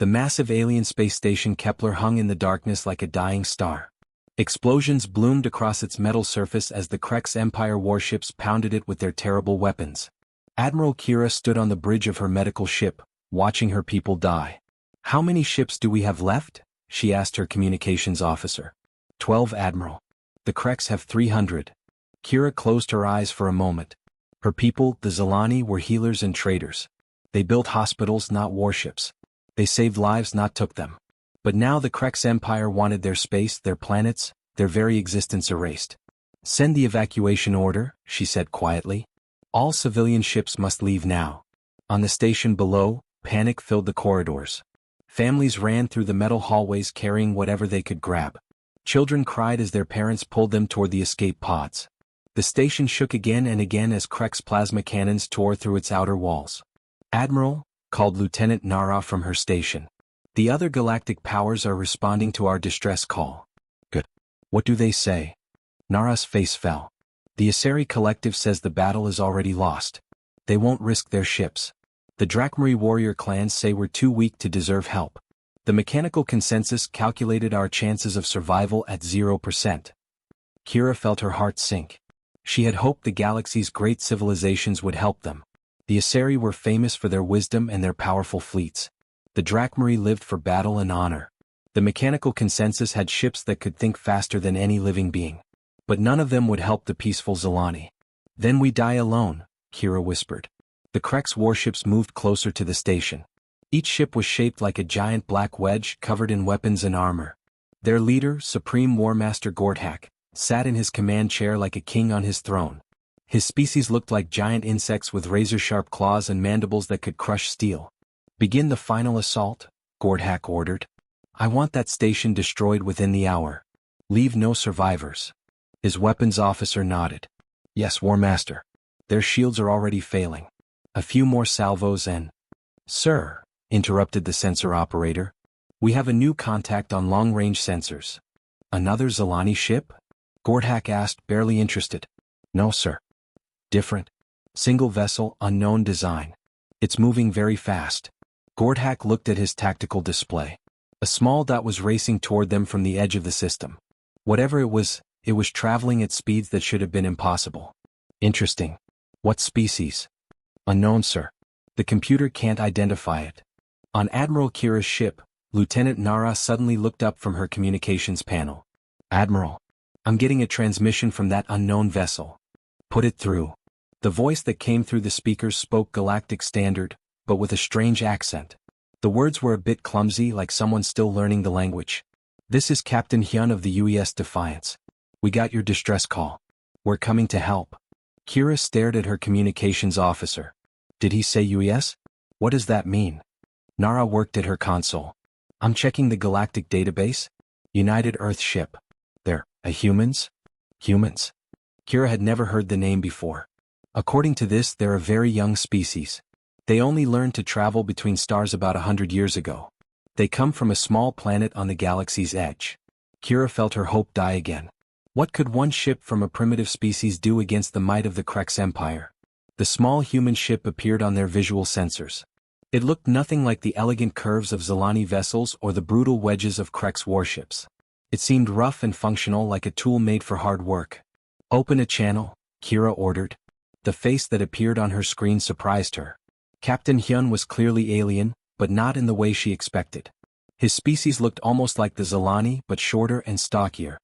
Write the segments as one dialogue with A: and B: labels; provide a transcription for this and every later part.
A: The massive alien space station Kepler hung in the darkness like a dying star. Explosions bloomed across its metal surface as the Krex Empire warships pounded it with their terrible weapons. Admiral Kira stood on the bridge of her medical ship, watching her people die. "How many ships do we have left?" she asked her communications officer. 12, Admiral. The Krex have 300. Kira closed her eyes for a moment. Her people, the Zilani, were healers and traders. They built hospitals, not warships. They saved lives, not took them. But now the Krex Empire wanted their space, their planets, their very existence erased. "Send the evacuation order," she said quietly. "All civilian ships must leave now." On the station below, panic filled the corridors. Families ran through the metal hallways carrying whatever they could grab. Children cried as their parents pulled them toward the escape pods. The station shook again and again as Krex plasma cannons tore through its outer walls. "Admiral," called Lieutenant Nara from her station. "The other galactic powers are responding to our distress call." "Good. What do they say?" Nara's face fell. "The Asari Collective says the battle is already lost. They won't risk their ships. The Drakmari warrior clans say we're too weak to deserve help. The mechanical consensus calculated our chances of survival at 0%. Kira felt her heart sink. She had hoped the galaxy's great civilizations would help them. The Asari were famous for their wisdom and their powerful fleets. The Drakmari lived for battle and honor. The mechanical consensus had ships that could think faster than any living being. But none of them would help the peaceful Zilani. "Then we die alone," Kira whispered. The Krex warships moved closer to the station. Each ship was shaped like a giant black wedge covered in weapons and armor. Their leader, Supreme War Master Gordhak, sat in his command chair like a king on his throne. His species looked like giant insects with razor-sharp claws and mandibles that could crush steel. "Begin the final assault," Gordhak ordered. "I want that station destroyed within the hour. Leave no survivors." His weapons officer nodded. "Yes, War Master. Their shields are already failing. A few more salvos and—" "Sir," interrupted the sensor operator, "we have a new contact on long-range sensors." "Another Zilani ship?" Gordhak asked, barely interested. "No, sir. Different. Single vessel, unknown design. It's moving very fast." Gordhak looked at his tactical display. A small dot was racing toward them from the edge of the system. Whatever it was traveling at speeds that should have been impossible. "Interesting. What species?" "Unknown, sir. The computer can't identify it." On Admiral Kira's ship, Lieutenant Nara suddenly looked up from her communications panel. "Admiral, I'm getting a transmission from that unknown vessel." "Put it through." The voice that came through the speakers spoke Galactic Standard, but with a strange accent. The words were a bit clumsy, like someone still learning the language. "This is Captain Hyun of the UES Defiance. We got your distress call. We're coming to help." Kira stared at her communications officer. "Did he say UES? What does that mean?" Nara worked at her console. "I'm checking the galactic database. United Earth ship. They're humans?" "Humans?" Kira had never heard the name before. "According to this, they're a very young species. They only learned to travel between stars about 100 years ago. They come from a small planet on the galaxy's edge." Kira felt her hope die again. What could one ship from a primitive species do against the might of the Krex Empire? The small human ship appeared on their visual sensors. It looked nothing like the elegant curves of Zilani vessels or the brutal wedges of Krex warships. It seemed rough and functional, like a tool made for hard work. "Open a channel," Kira ordered. The face that appeared on her screen surprised her. Captain Hyun was clearly alien, but not in the way she expected. His species looked almost like the Zilani, but shorter and stockier.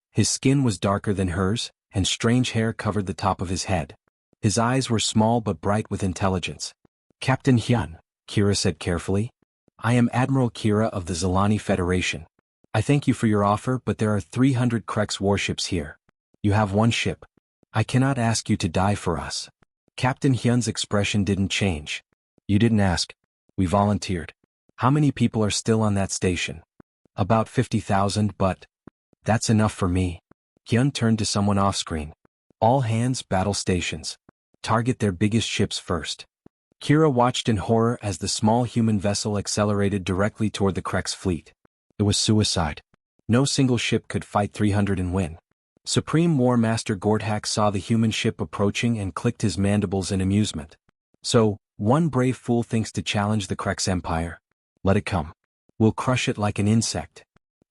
A: His skin was darker than hers, and strange hair covered the top of his head. His eyes were small but bright with intelligence. "Captain Hyun," Kira said carefully. "I am Admiral Kira of the Zilani Federation. I thank you for your offer, but there are 300 Krex warships here. You have one ship. I cannot ask you to die for us." Captain Hyun's expression didn't change. "You didn't ask. We volunteered. How many people are still on that station?" "About 50,000, but—" "That's enough for me." Hyun turned to someone off-screen. "All hands, battle stations. Target their biggest ships first." Kira watched in horror as the small human vessel accelerated directly toward the Krex fleet. It was suicide. No single ship could fight 300 and win. Supreme War Master Gordhak saw the human ship approaching and clicked his mandibles in amusement. "So, one brave fool thinks to challenge the Krex Empire. Let it come." We'll crush it like an insect.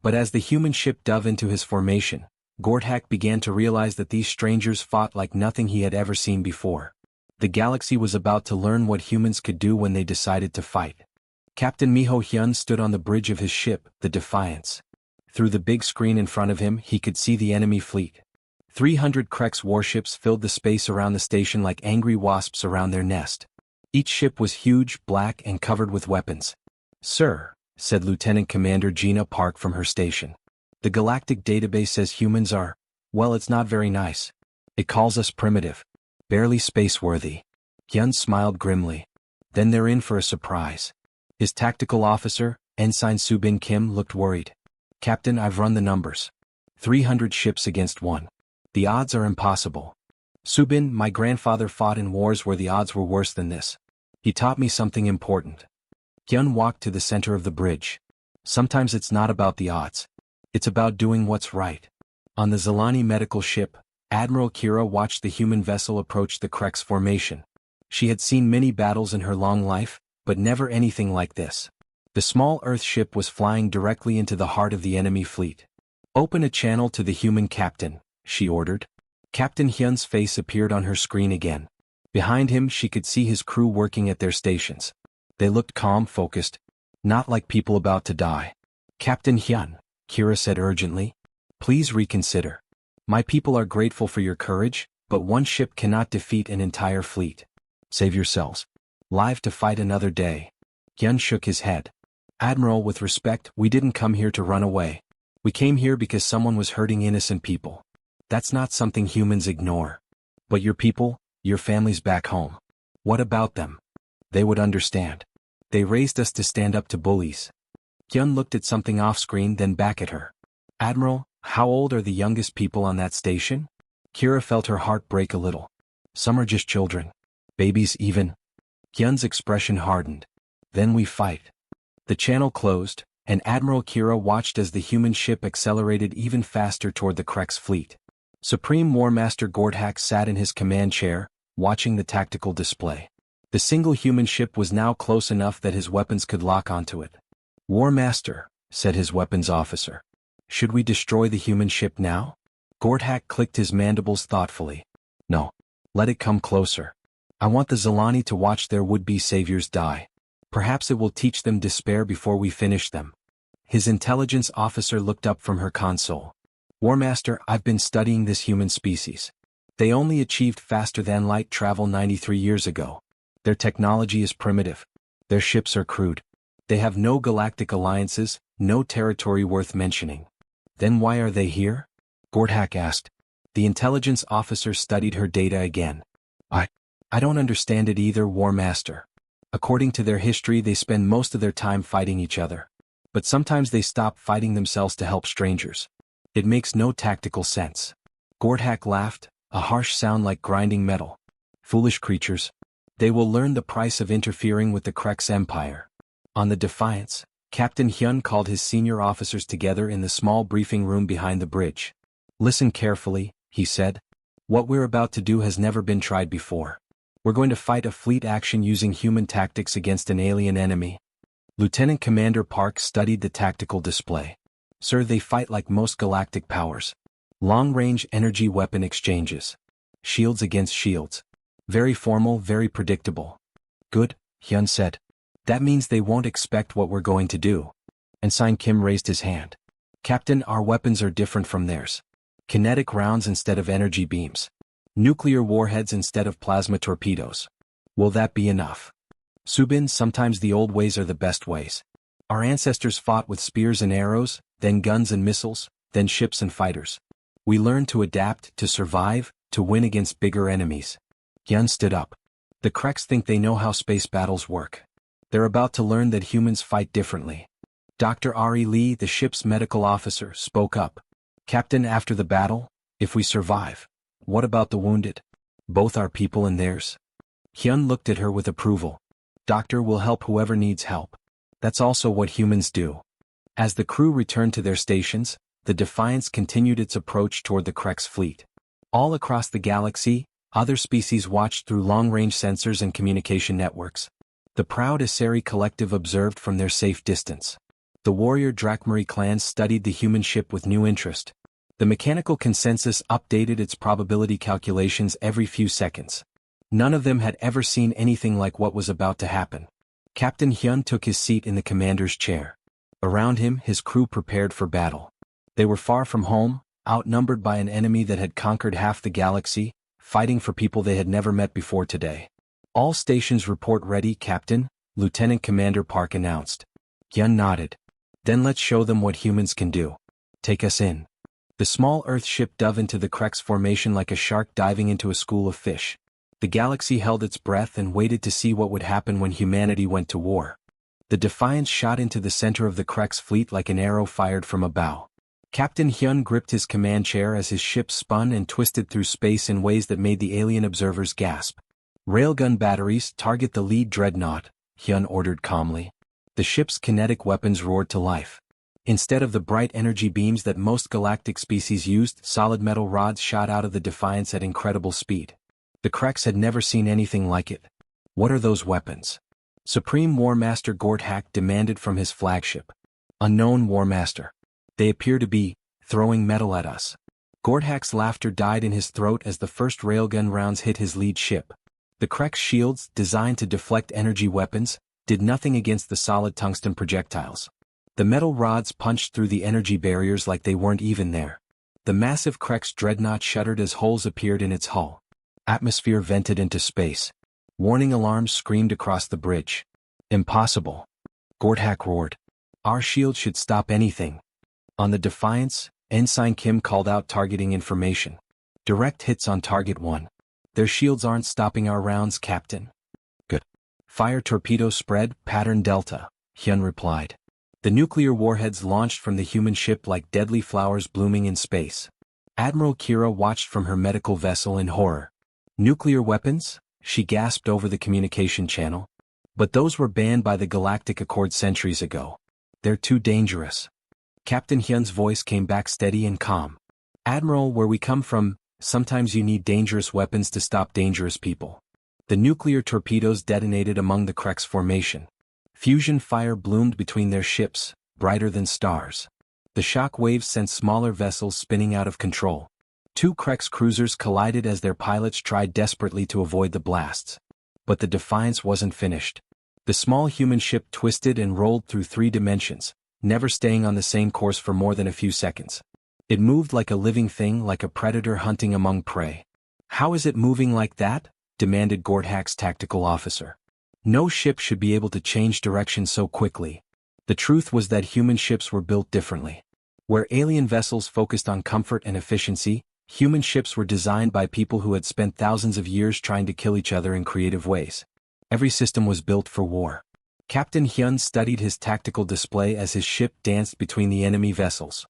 A: But as the human ship dove into his formation, Gordhak began to realize that these strangers fought like nothing he had ever seen before. The galaxy was about to learn what humans could do when they decided to fight. Captain Miho Hyun stood on the bridge of his ship, the Defiance. Through the big screen in front of him, he could see the enemy fleet. 300 Krex warships filled the space around the station like angry wasps around their nest. Each ship was huge, black, and covered with weapons. "Sir," said Lieutenant Commander Gina Park from her station. "The galactic database says humans are, well, it's not very nice. It calls us primitive. Barely space-worthy." Hyun smiled grimly. Then they're in for a surprise. His tactical officer, Ensign Subin Kim, looked worried. "Captain, I've run the numbers. 300 ships against one. The odds are impossible." "Subin, my grandfather fought in wars where the odds were worse than this. He taught me something important." Hyun walked to the center of the bridge. "Sometimes it's not about the odds. It's about doing what's right." On the Zilani medical ship, Admiral Kira watched the human vessel approach the Krex formation. She had seen many battles in her long life, but never anything like this. The small Earth ship was flying directly into the heart of the enemy fleet. "Open a channel to the human captain," she ordered. Captain Hyun's face appeared on her screen again. Behind him she could see his crew working at their stations. They looked calm, focused. Not like people about to die. "Captain Hyun," Kira said urgently, "please reconsider. My people are grateful for your courage, but one ship cannot defeat an entire fleet. Save yourselves. Live to fight another day." Hyun shook his head. "Admiral, with respect, we didn't come here to run away. We came here because someone was hurting innocent people. That's not something humans ignore. But your people, your families back home. What about them? They would understand. They raised us to stand up to bullies." Hyun looked at something off-screen, then back at her. "Admiral, how old are the youngest people on that station?" Kira felt her heart break a little. "Some are just children. Babies even." Hyun's expression hardened. "Then we fight." The channel closed, and Admiral Kira watched as the human ship accelerated even faster toward the Krex fleet. Supreme War Master Gordhak sat in his command chair, watching the tactical display. The single human ship was now close enough that his weapons could lock onto it. "War Master," said his weapons officer. "Should we destroy the human ship now?" Gordhak clicked his mandibles thoughtfully. "No. Let it come closer. I want the Zilani to watch their would-be saviors die. Perhaps it will teach them despair before we finish them." His intelligence officer looked up from her console. "War Master, I've been studying this human species. They only achieved faster-than-light travel 93 years ago. Their technology is primitive. Their ships are crude. They have no galactic alliances, no territory worth mentioning." "Then why are they here?" Gordhak asked. The intelligence officer studied her data again. I don't understand it either, War Master. According to their history, they spend most of their time fighting each other. But sometimes they stop fighting themselves to help strangers. It makes no tactical sense." Gordhak laughed, a harsh sound like grinding metal. "Foolish creatures. They will learn the price of interfering with the Krex Empire." On the Defiance, Captain Hyun called his senior officers together in the small briefing room behind the bridge. "Listen carefully," he said. "What we're about to do has never been tried before. We're going to fight a fleet action using human tactics against an alien enemy." Lieutenant Commander Park studied the tactical display. "Sir, they fight like most galactic powers. Long-range energy weapon exchanges. Shields against shields. Very formal, very predictable." "Good," Hyun said. "That means they won't expect what we're going to do." Ensign Kim raised his hand. "Captain, our weapons are different from theirs. Kinetic rounds instead of energy beams. Nuclear warheads instead of plasma torpedoes. Will that be enough?" "Subin, sometimes the old ways are the best ways. Our ancestors fought with spears and arrows, then guns and missiles, then ships and fighters. We learned to adapt, to survive, to win against bigger enemies." Hyun stood up. "The Krex think they know how space battles work. They're about to learn that humans fight differently." Dr. Ari Lee, the ship's medical officer, spoke up. "Captain, after the battle, if we survive, what about the wounded? Both our people and theirs." Hyun looked at her with approval. "Doctor, will help whoever needs help. That's also what humans do." As the crew returned to their stations, the Defiance continued its approach toward the Krex fleet. All across the galaxy, other species watched through long-range sensors and communication networks. The proud Asari collective observed from their safe distance. The warrior Drakmari clans studied the human ship with new interest. The mechanical consensus updated its probability calculations every few seconds. None of them had ever seen anything like what was about to happen. Captain Hyun took his seat in the commander's chair. Around him, his crew prepared for battle. They were far from home, outnumbered by an enemy that had conquered half the galaxy, fighting for people they had never met before today. "All stations report ready, Captain," Lieutenant Commander Park announced. Hyun nodded. "Then let's show them what humans can do. Take us in." The small Earth ship dove into the Krex formation like a shark diving into a school of fish. The galaxy held its breath and waited to see what would happen when humanity went to war. The Defiance shot into the center of the Krex fleet like an arrow fired from a bow. Captain Hyun gripped his command chair as his ship spun and twisted through space in ways that made the alien observers gasp. "Railgun batteries, target the lead dreadnought," Hyun ordered calmly. The ship's kinetic weapons roared to life. Instead of the bright energy beams that most galactic species used, solid metal rods shot out of the Defiance at incredible speed. The Krex had never seen anything like it. "What are those weapons?" Supreme War Master Gorthak demanded from his flagship. "Unknown, War Master. They appear to be throwing metal at us." Gorthak's laughter died in his throat as the first railgun rounds hit his lead ship. The Krex shields, designed to deflect energy weapons, did nothing against the solid tungsten projectiles. The metal rods punched through the energy barriers like they weren't even there. The massive Krex dreadnought shuddered as holes appeared in its hull. Atmosphere vented into space. Warning alarms screamed across the bridge. "Impossible," Gorthak roared. "Our shield should stop anything." On the Defiance, Ensign Kim called out targeting information. "Direct hits on target 1. Their shields aren't stopping our rounds, Captain." "Good. Fire torpedo spread, pattern Delta," Hyun replied. The nuclear warheads launched from the human ship like deadly flowers blooming in space. Admiral Kira watched from her medical vessel in horror. "Nuclear weapons?" she gasped over the communication channel. "But those were banned by the Galactic Accord centuries ago. They're too dangerous." Captain Hyun's voice came back steady and calm. "Admiral, where we come from, sometimes you need dangerous weapons to stop dangerous people." The nuclear torpedoes detonated among the Krex formation. Fusion fire bloomed between their ships, brighter than stars. The shock waves sent smaller vessels spinning out of control. 2 Krex cruisers collided as their pilots tried desperately to avoid the blasts. But the Defiance wasn't finished. The small human ship twisted and rolled through 3 dimensions, never staying on the same course for more than a few seconds. It moved like a living thing, like a predator hunting among prey. "How is it moving like that?" demanded Gorthak's tactical officer. No ship should be able to change direction so quickly. The truth was that human ships were built differently. Where alien vessels focused on comfort and efficiency, human ships were designed by people who had spent thousands of years trying to kill each other in creative ways. Every system was built for war. Captain Hyun studied his tactical display as his ship danced between the enemy vessels.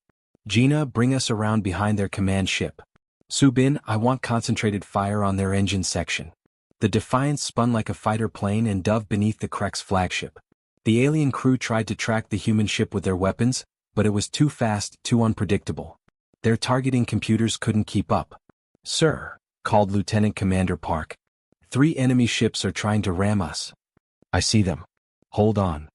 A: "Gina, bring us around behind their command ship. Subin, I want concentrated fire on their engine section." The Defiance spun like a fighter plane and dove beneath the Krex flagship. The alien crew tried to track the human ship with their weapons, but it was too fast, too unpredictable. Their targeting computers couldn't keep up. "Sir," called Lieutenant Commander Park. 3 enemy ships are trying to ram us." "I see them. Hold on."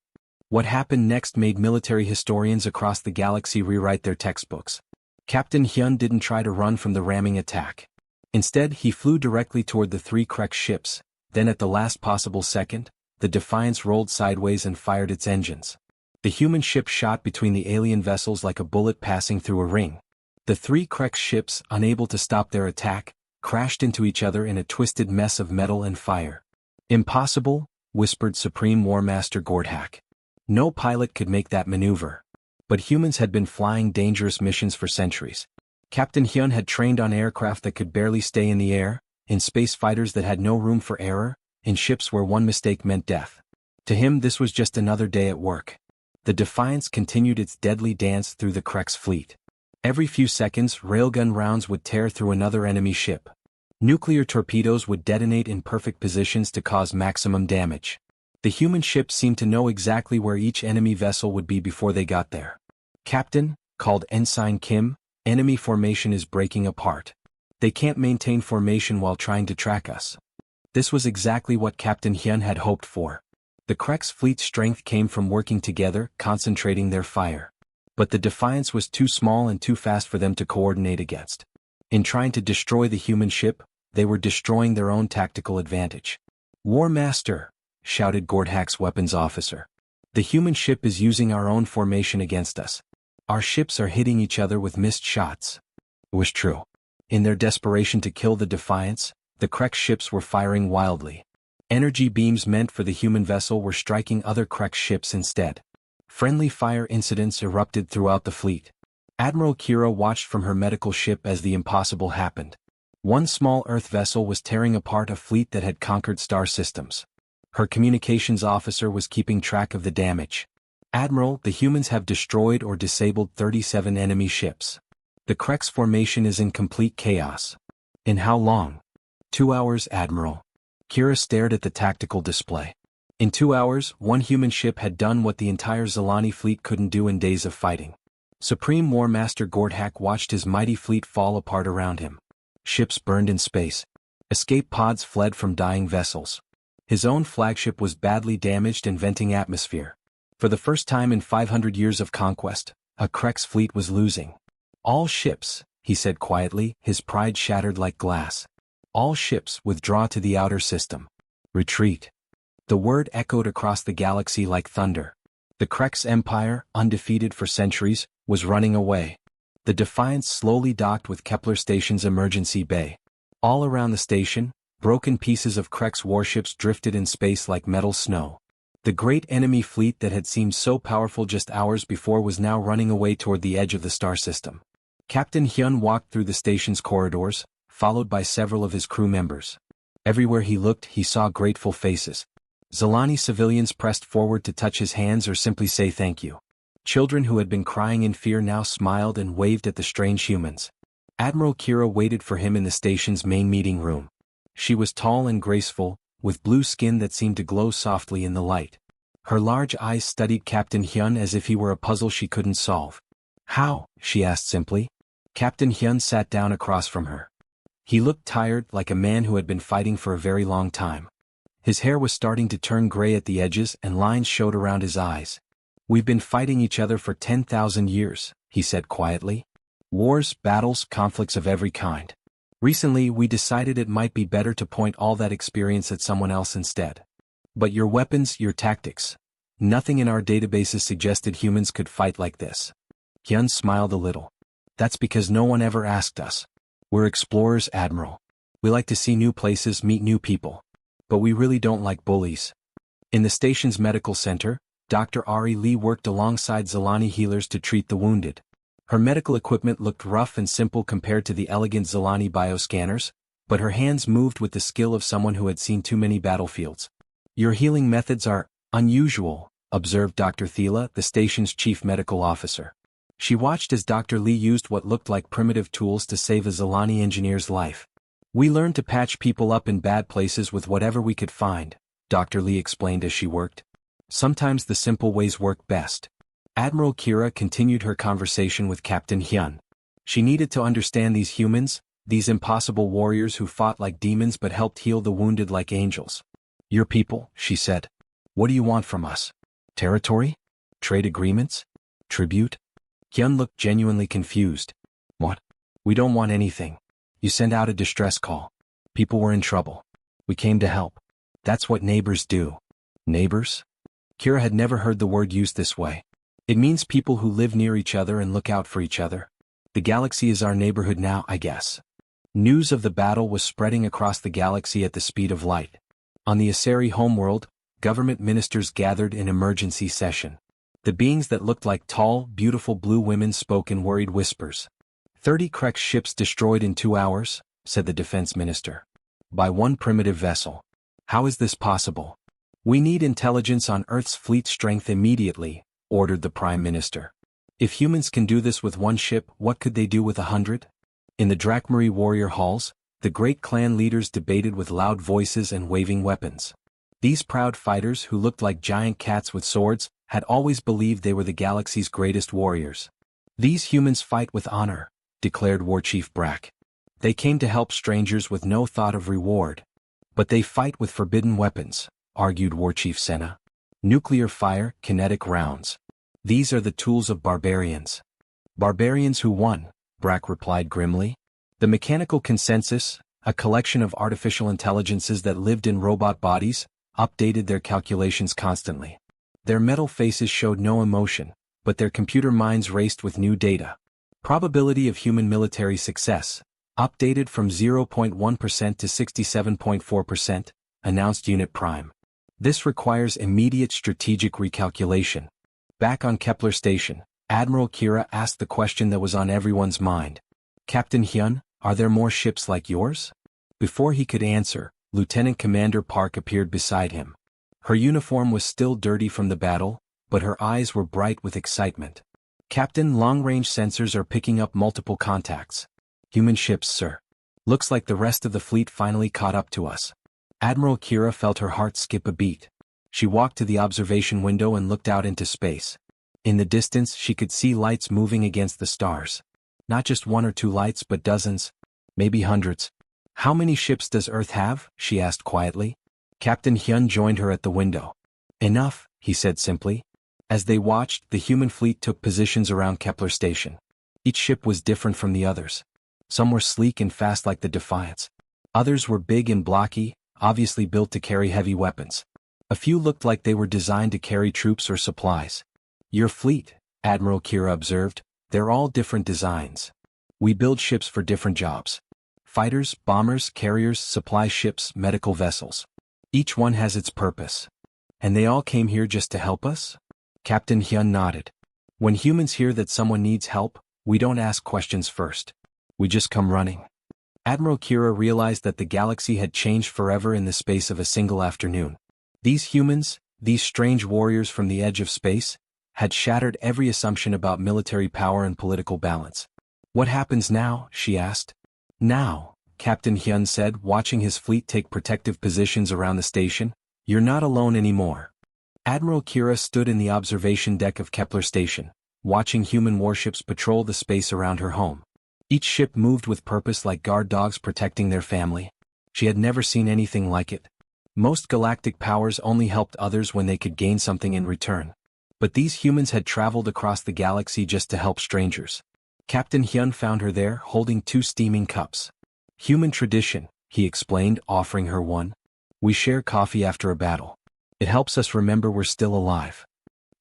A: What happened next made military historians across the galaxy rewrite their textbooks. Captain Hyun didn't try to run from the ramming attack. Instead, he flew directly toward the 3 Krex ships. Then at the last possible second, the Defiance rolled sideways and fired its engines. The human ship shot between the alien vessels like a bullet passing through a ring. The 3 Krex ships, unable to stop their attack, crashed into each other in a twisted mess of metal and fire. "Impossible," whispered Supreme War Master Gorthak. "No pilot could make that maneuver." But humans had been flying dangerous missions for centuries. Captain Hyun had trained on aircraft that could barely stay in the air, in space fighters that had no room for error, in ships where one mistake meant death. To him, this was just another day at work. The Defiance continued its deadly dance through the Krex fleet. Every few seconds, railgun rounds would tear through another enemy ship. Nuclear torpedoes would detonate in perfect positions to cause maximum damage. The human ship seemed to know exactly where each enemy vessel would be before they got there. "Captain," called Ensign Kim, "enemy formation is breaking apart. They can't maintain formation while trying to track us." This was exactly what Captain Hyun had hoped for. The Krek's fleet's strength came from working together, concentrating their fire. But the Defiance was too small and too fast for them to coordinate against. In trying to destroy the human ship, they were destroying their own tactical advantage. "War Master!" shouted Gordhak's weapons officer. "The human ship is using our own formation against us. Our ships are hitting each other with missed shots." It was true. In their desperation to kill the Defiance, the Krek ships were firing wildly. Energy beams meant for the human vessel were striking other Krek ships instead. Friendly fire incidents erupted throughout the fleet. Admiral Kira watched from her medical ship as the impossible happened. One small Earth vessel was tearing apart a fleet that had conquered star systems. Her communications officer was keeping track of the damage. "Admiral, the humans have destroyed or disabled 37 enemy ships. The Krek's formation is in complete chaos." "In how long?" 2 hours, Admiral." Kira stared at the tactical display. In 2 hours, one human ship had done what the entire Zilani fleet couldn't do in days of fighting. Supreme War Master Gordhak watched his mighty fleet fall apart around him. Ships burned in space. Escape pods fled from dying vessels. His own flagship was badly damaged and venting atmosphere. For the first time in 500 years of conquest, a Krek's fleet was losing. "All ships," he said quietly, his pride shattered like glass. "All ships withdraw to the outer system. Retreat." The word echoed across the galaxy like thunder. The Krek's empire, undefeated for centuries, was running away. The Defiance slowly docked with Kepler Station's emergency bay. All around the station, broken pieces of Krek's warships drifted in space like metal snow. The great enemy fleet that had seemed so powerful just hours before was now running away toward the edge of the star system. Captain Hyun walked through the station's corridors, followed by several of his crew members. Everywhere he looked, he saw grateful faces. Zilani civilians pressed forward to touch his hands or simply say thank you. Children who had been crying in fear now smiled and waved at the strange humans. Admiral Kira waited for him in the station's main meeting room. She was tall and graceful, with blue skin that seemed to glow softly in the light. Her large eyes studied Captain Hyun as if he were a puzzle she couldn't solve. "How?" she asked simply. Captain Hyun sat down across from her. He looked tired, like a man who had been fighting for a very long time. His hair was starting to turn gray at the edges and lines showed around his eyes. "We've been fighting each other for 10,000 years, he said quietly. "Wars, battles, conflicts of every kind. Recently we decided it might be better to point all that experience at someone else instead. But your weapons, your tactics. Nothing in our databases suggested humans could fight like this." Hyun smiled a little. "That's because no one ever asked us. We're explorers, Admiral. We like to see new places, meet new people. But we really don't like bullies." In the station's medical center, Dr. Ari Lee worked alongside Zilani healers to treat the wounded. Her medical equipment looked rough and simple compared to the elegant Zilani bioscanners, but her hands moved with the skill of someone who had seen too many battlefields. "Your healing methods are unusual," observed Dr. Thila, the station's chief medical officer. She watched as Dr. Lee used what looked like primitive tools to save a Zilani engineer's life. "We learned to patch people up in bad places with whatever we could find," Dr. Lee explained as she worked. "Sometimes the simple ways work best." Admiral Kira continued her conversation with Captain Hyun. She needed to understand these humans, these impossible warriors who fought like demons but helped heal the wounded like angels. "Your people," she said. "What do you want from us? Territory? Trade agreements? Tribute?" Hyun looked genuinely confused. "What? We don't want anything. You sent out a distress call. People were in trouble. We came to help. That's what neighbors do." "Neighbors?" Kira had never heard the word used this way. "It means people who live near each other and look out for each other. The galaxy is our neighborhood now, I guess." News of the battle was spreading across the galaxy at the speed of light. On the Aseri homeworld, government ministers gathered in emergency session. The beings that looked like tall, beautiful blue women spoke in worried whispers. 30 Krek ships destroyed in 2 hours, said the defense minister. By one primitive vessel. How is this possible? We need intelligence on Earth's fleet strength immediately, ordered the Prime Minister. If humans can do this with one ship, what could they do with 100? In the Drakmari warrior halls, the great clan leaders debated with loud voices and waving weapons. These proud fighters who looked like giant cats with swords had always believed they were the galaxy's greatest warriors. These humans fight with honor, declared War Chief Brack. They came to help strangers with no thought of reward. But they fight with forbidden weapons, argued War Chief Senna. Nuclear fire, kinetic rounds. These are the tools of barbarians. Barbarians who won, Brack replied grimly. The mechanical consensus, a collection of artificial intelligences that lived in robot bodies, updated their calculations constantly. Their metal faces showed no emotion, but their computer minds raced with new data. Probability of human military success, updated from 0.1% to 67.4%, announced Unit Prime. This requires immediate strategic recalculation. Back on Kepler Station, Admiral Kira asked the question that was on everyone's mind. Captain Hyun, are there more ships like yours? Before he could answer, Lieutenant Commander Park appeared beside him. Her uniform was still dirty from the battle, but her eyes were bright with excitement. Captain, long-range sensors are picking up multiple contacts. Human ships, sir. Looks like the rest of the fleet finally caught up to us. Admiral Kira felt her heart skip a beat. She walked to the observation window and looked out into space. In the distance, she could see lights moving against the stars. Not just one or two lights, but dozens, maybe hundreds. How many ships does Earth have? She asked quietly. Captain Hyun joined her at the window. Enough, he said simply. As they watched, the human fleet took positions around Kepler Station. Each ship was different from the others. Some were sleek and fast like the Defiance. Others were big and blocky, obviously built to carry heavy weapons. A few looked like they were designed to carry troops or supplies. Your fleet, Admiral Kira observed, they're all different designs. We build ships for different jobs. Fighters, bombers, carriers, supply ships, medical vessels. Each one has its purpose. And they all came here just to help us? Captain Hyun nodded. When humans hear that someone needs help, we don't ask questions first. We just come running. Admiral Kira realized that the galaxy had changed forever in the space of a single afternoon. These humans, these strange warriors from the edge of space, had shattered every assumption about military power and political balance. What happens now? She asked. Now, Captain Hyun said, watching his fleet take protective positions around the station, you're not alone anymore. Admiral Kira stood in the observation deck of Kepler Station, watching human warships patrol the space around her home. Each ship moved with purpose like guard dogs protecting their family. She had never seen anything like it. Most galactic powers only helped others when they could gain something in return. But these humans had traveled across the galaxy just to help strangers. Captain Hyun found her there, holding 2 steaming cups. Human tradition, he explained, offering her one. We share coffee after a battle. It helps us remember we're still alive.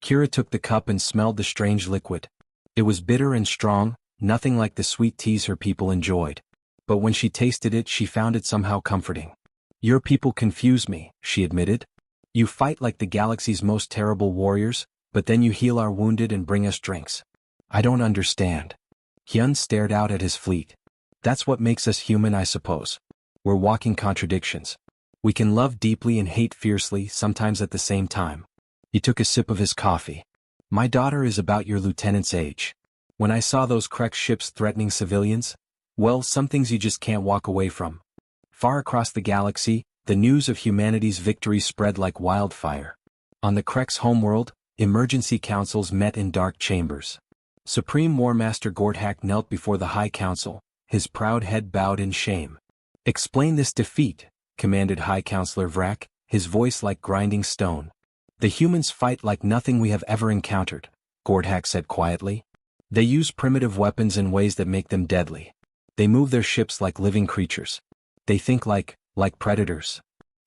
A: Kira took the cup and smelled the strange liquid. It was bitter and strong, nothing like the sweet teas her people enjoyed. But when she tasted it, she found it somehow comforting. Your people confuse me, she admitted. You fight like the galaxy's most terrible warriors, but then you heal our wounded and bring us drinks. I don't understand. Hyun stared out at his fleet. That's what makes us human, I suppose. We're walking contradictions. We can love deeply and hate fiercely, sometimes at the same time. He took a sip of his coffee. My daughter is about your lieutenant's age. When I saw those Krek ships threatening civilians, well, some things you just can't walk away from. Far across the galaxy, the news of humanity's victory spread like wildfire. On the Krek's homeworld, emergency councils met in dark chambers. Supreme War Master Gordhak knelt before the High Council, his proud head bowed in shame. Explain this defeat, commanded High Counselor Vrak, his voice like grinding stone. The humans fight like nothing we have ever encountered, Gordhak said quietly. They use primitive weapons in ways that make them deadly. They move their ships like living creatures. They think like predators.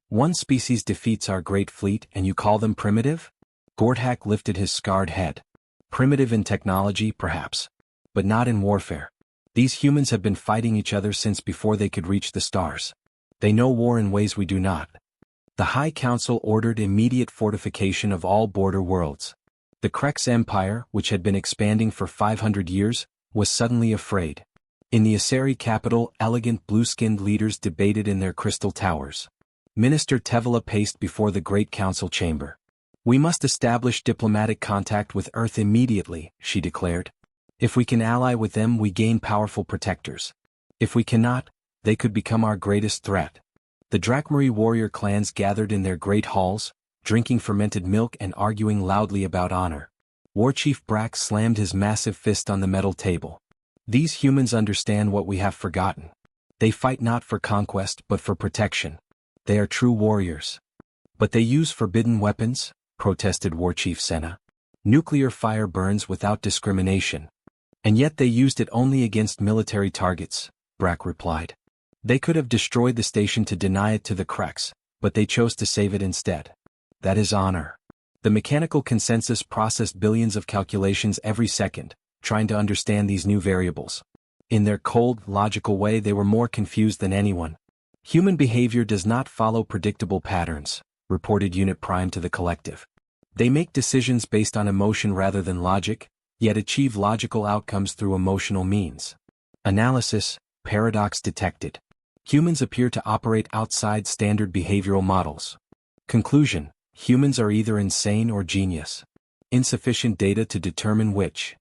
A: One species defeats our great fleet and you call them primitive? Gordhak lifted his scarred head. Primitive in technology, perhaps. But not in warfare. These humans have been fighting each other since before they could reach the stars. They know war in ways we do not. The High Council ordered immediate fortification of all border worlds. The Krek's empire, which had been expanding for 500 years, was suddenly afraid. In the Asari capital, elegant blue-skinned leaders debated in their crystal towers. Minister Tevala paced before the Great Council chamber. We must establish diplomatic contact with Earth immediately, she declared. If we can ally with them, we gain powerful protectors. If we cannot, they could become our greatest threat. The Drakmari warrior clans gathered in their great halls, drinking fermented milk and arguing loudly about honor. Warchief Brack slammed his massive fist on the metal table. These humans understand what we have forgotten. They fight not for conquest but for protection. They are true warriors. But they use forbidden weapons, protested War Chief Senna. Nuclear fire burns without discrimination. And yet they used it only against military targets, Brack replied. They could have destroyed the station to deny it to the Kreks, but they chose to save it instead. That is honor. The mechanical consensus processed billions of calculations every second, trying to understand these new variables. In their cold, logical way they were more confused than anyone. Human behavior does not follow predictable patterns, reported Unit Prime to the collective. They make decisions based on emotion rather than logic, yet achieve logical outcomes through emotional means. Analysis, paradox detected. Humans appear to operate outside standard behavioral models. Conclusion, humans are either insane or genius. Insufficient data to determine which.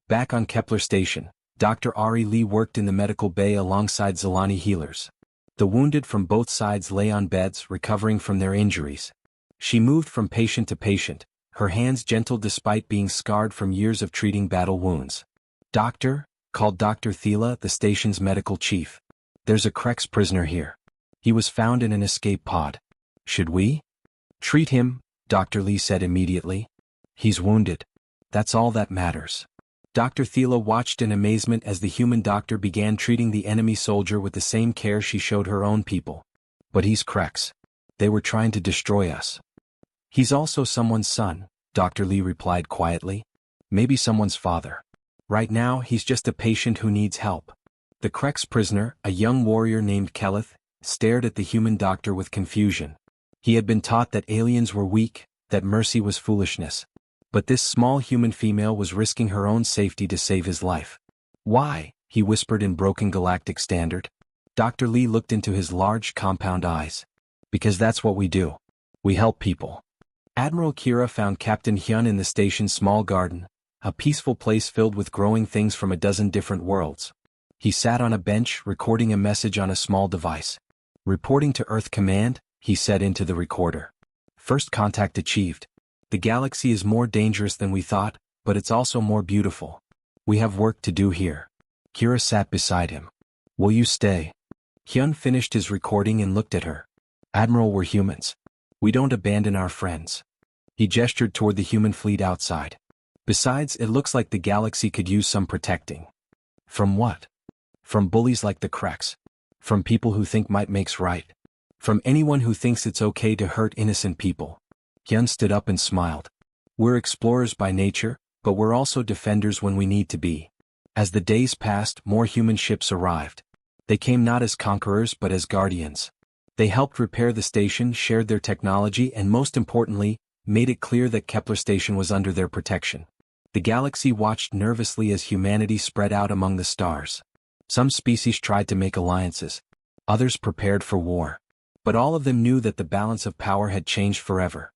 A: Back on Kepler Station, Dr. Ari Lee worked in the medical bay alongside Zilani healers. The wounded from both sides lay on beds recovering from their injuries. She moved from patient to patient, her hands gentle despite being scarred from years of treating battle wounds. Doctor, called Dr. Thela, the station's medical chief. There's a Kreks prisoner here. He was found in an escape pod. Should we? Treat him, Dr. Lee said immediately. He's wounded. That's all that matters. Dr. Thela watched in amazement as the human doctor began treating the enemy soldier with the same care she showed her own people. But he's Kreks. They were trying to destroy us. He's also someone's son, Dr. Lee replied quietly. Maybe someone's father. Right now he's just a patient who needs help. The Kreks prisoner, a young warrior named Keleth, stared at the human doctor with confusion. He had been taught that aliens were weak, that mercy was foolishness. But this small human female was risking her own safety to save his life. Why? He whispered in broken galactic standard. Dr. Lee looked into his large compound eyes. Because that's what we do. We help people. Admiral Kira found Captain Hyun in the station's small garden, a peaceful place filled with growing things from a dozen different worlds. He sat on a bench recording a message on a small device. Reporting to Earth Command, he said into the recorder. First contact achieved. The galaxy is more dangerous than we thought, but it's also more beautiful. We have work to do here. Kira sat beside him. Will you stay? Hyun finished his recording and looked at her. Admiral, we're humans. We don't abandon our friends. He gestured toward the human fleet outside. Besides, it looks like the galaxy could use some protecting. From what? From bullies like the Kreks. From people who think might makes right. From anyone who thinks it's okay to hurt innocent people. Hyun stood up and smiled. We're explorers by nature, but we're also defenders when we need to be. As the days passed, more human ships arrived. They came not as conquerors but as guardians. They helped repair the station, shared their technology, and most importantly, made it clear that Kepler Station was under their protection. The galaxy watched nervously as humanity spread out among the stars. Some species tried to make alliances. Others prepared for war. But all of them knew that the balance of power had changed forever.